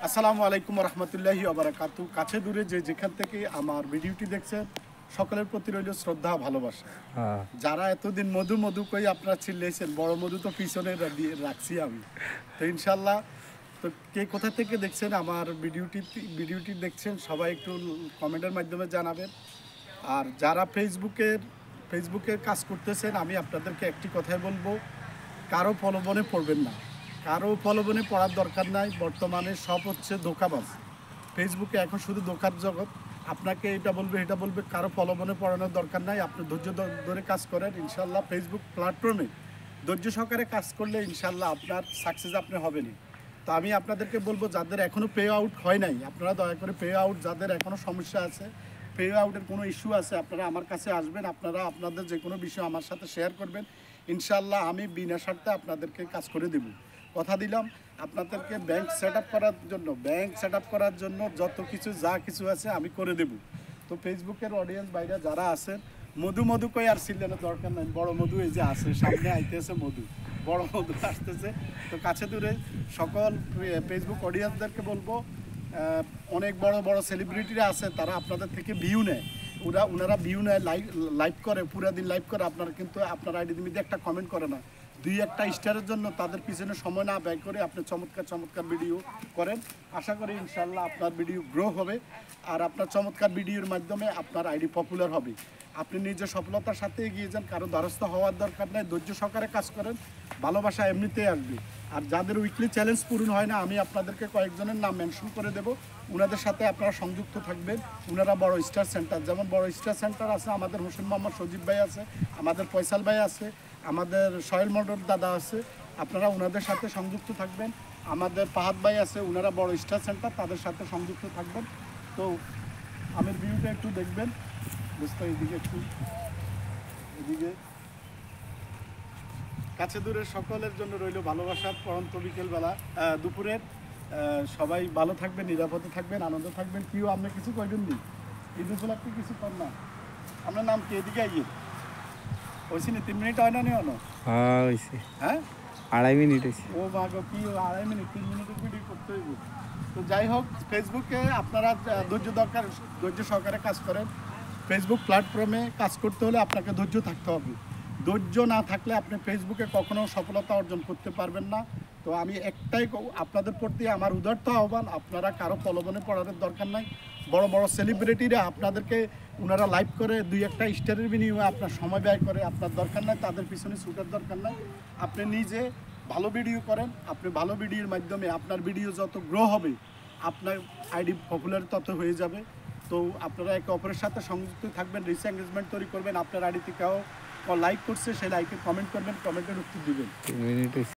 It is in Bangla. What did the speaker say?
আসসালামু আলাইকুম রহমতুল্লাহি ওবারাকাতু। কাছে দূরে যে যেখান থেকে আমার ভিডিওটি দেখছেন সকলের প্রতি রইল শ্রদ্ধা ভালোবাসা। যারা এতদিন মধু মধু কই আপনারা চিল্লেছেন, বড় মধু তো পিছনে রাখছি আমি। তো ইনশাল্লাহ, তো কে কোথা থেকে দেখছেন আমার ভিডিওটি দেখছেন সবাই একটু কমেন্টের মাধ্যমে জানাবেন। আর যারা ফেসবুকের কাজ করতেছেন, আমি আপনাদেরকে একটি কথাই বলবো, কারো প্রলোভনে পড়বেন না। কারো প্রলোভনে পড়ার দরকার নাই। বর্তমানে সব হচ্ছে ধোঁকাবাজ। ফেসবুকে এখন শুধু ধোঁকার জগৎ। আপনাকে এটা বলবে, কারো প্রলোভনে পড়ানোর দরকার নাই। আপনি ধৈর্য ধরে কাজ করেন, ইনশাল্লাহ ফেসবুক প্ল্যাটফর্মে ধৈর্য সহকারে কাজ করলে ইনশাল্লাহ আপনার সাকসেস আপনি হবেনই। তো আমি আপনাদেরকে বলবো, যাদের এখনও পে আউট হয় নাই, আপনারা দয়া করে পে আউট, যাদের এখনও সমস্যা আছে, পে আউটের কোনো ইস্যু আছে, আপনারা আমার কাছে আসবেন। আপনারা আপনাদের যে কোনো বিষয় আমার সাথে শেয়ার করবেন। ইনশাল্লাহ আমি বিনা স্বার্থে আপনাদেরকে কাজ করে দেব। কথা দিলাম আপনাদেরকে ব্যাংক সেট আপ করার জন্য যত কিছু যা কিছু আছে আমি করে দেব। তো ফেসবুকের অডিয়েন্স বাইরে যারা আছেন, মধু কই আর সিলেনের দরকার নাই। বড় মধু এই যে আছে, সামনে আইতেছে মধু, বড় মধু আসতেছে। তো কাছে দূরে সকল ফেসবুক অডিয়েন্সদেরকে বলবো, অনেক বড় বড় সেলিব্রিটিরা আছে, তারা আপনাদের থেকে ভিউ নেয়। ওনারা ভিউ নেয়, লাইভ করে, পুরো দিন লাইভ করে। আপনারা কিন্তু আপনার আইডির মধ্যে একটা কমেন্ট করে না, দুই একটা স্টারের জন্য তাদের পিছনে সময় না ব্যয় করে আপনি চমৎকার ভিডিও করেন। আশা করি ইনশাল্লাহ আপনার ভিডিও গ্রো হবে, আর আপনার চমৎকার ভিডিওর মাধ্যমে আপনার আইডি পপুলার হবে। আপনি নিজের সফলতার সাথে এগিয়ে যান, কারো দ্বারস্থ হওয়ার দরকার নেই। ধৈর্য সহকারে কাজ করেন, ভালোবাসা এমনিতেই আসবে। আর যাদের উইকলি চ্যালেঞ্জ পূরণ হয় না, আমি আপনাদেরকে কয়েকজনের নাম মেনশন করে দেব। ওনাদের সাথে আপনারা সংযুক্ত থাকবেন। ওনারা বড় স্টার সেন্টার, যেমন বড় স্টার সেন্টার আছে, আমাদের হোসেন মোহাম্মদ সজীব ভাই আছে, আমাদের ফয়সাল ভাই আছে, আমাদের সোহেল মন্ডল দাদা আছে। আপনারা ওনাদের সাথে সংযুক্ত থাকবেন। আমাদের ফাহাদ ভাই আছে, ওনারা বড় স্টার সেন্টার, তাদের সাথে সংযুক্ত থাকবেন। তো আমার ভিডিওটা একটু দেখবেন, বুঝতে এদিকে এদিকে কাছে দূরে সকলের জন্য রইল ভালোবাসার পরন্ত বিকেলবেলা, দুপুরের। সবাই ভালো থাকবেন, নিরাপদে থাকবেন, আনন্দ থাকবেন। কেউ আপনি কিছু কইবেন নি, ঈদ উপলক্ষে কিছু কর না। আপনার নাম কি? এদিকে আইয়ে হয়েছি না, 3 মিনিট হয় না নিও না? হ্যাঁ, 2.5 মিনিট হয়েছে। ও মা গো, কি 2.5 মিনিট? 3 মিনিটের ভিডিও করতে হইব। তো যাই হোক, ফেসবুকে আপনারা ধৈর্য সহকারে কাজ করেন। ফেসবুক প্ল্যাটফর্মে কাজ করতে হলে আপনাকে ধৈর্য থাকতে হবে। ধৈর্য না থাকলে আপনি ফেসবুকে কখনো সফলতা অর্জন করতে পারবেন না। তো আমি একটাই আপনাদের প্রতি আমার উদারত আহ্বান, আপনারা কারো প্রলোভনে পড়ার দরকার নাই। বড় বড় সেলিব্রিটিরা আপনাদেরকে, ওনারা লাইভ করে, দুই একটা স্টারের বিনিময়ে আপনার সময় ব্যয় করে, আপনার দরকার নাই, তাদের পিছনে ছুটার দরকার নাই। আপনি নিজে ভালো ভিডিও করেন, আপনি ভালো ভিডিওর মাধ্যমে আপনার ভিডিও যত গ্রো হবে, আপনার আইডি পপুলার তত হয়ে যাবে। তো আপনারা একে অপরের সাথে সংযুক্ত থাকবেন, রিচ এঙ্গেজমেন্ট তৈরি করবেন। আপনার আইডিতে কেউ লাইক করছে, সেই লাইকে কমেন্ট করবেন, কমেন্টের উত্তর দিবেন। 3 মিনিট হয়েছে।